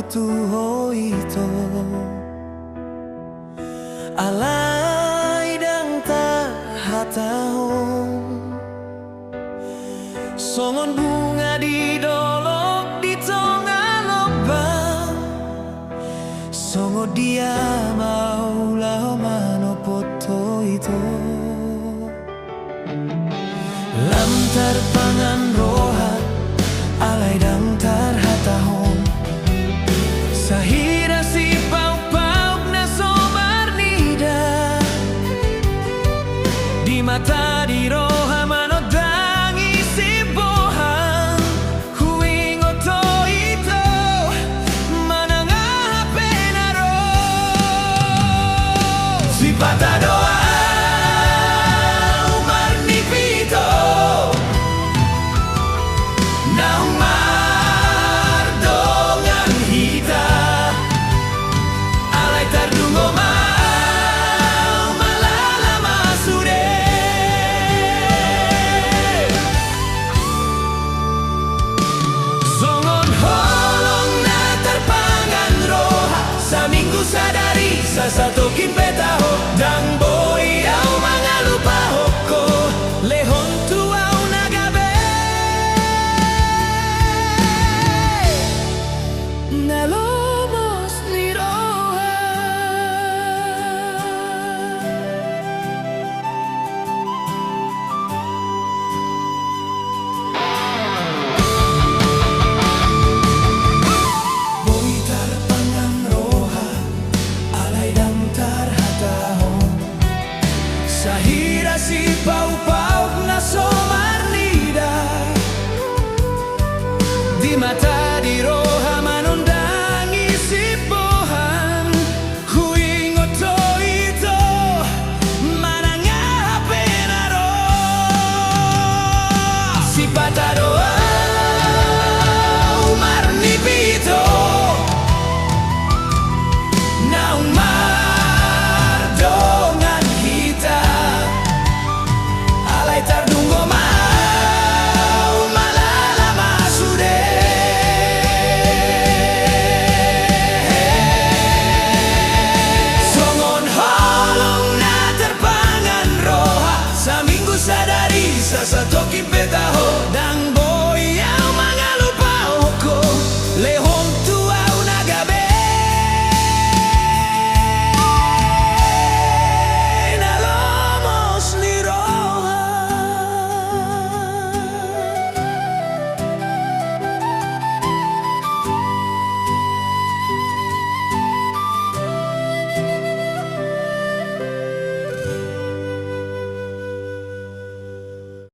putuh ito alay dang tahatahon songon bunga di dolok di tengah lobang songo dia maulah manopoto itu lam terpangan rohat alay dang tarhatahon sahira si pau-pau na somarnida di mata di roha manodangi si bohang huing oto ito manangah penaro si patah doa sadari sasatokin betaho dang boy au mangalupa hoko lehon tu au nagabe nalomos ni roha boy tarpangan roha sahira si pau-pau na somarnida di mata di roha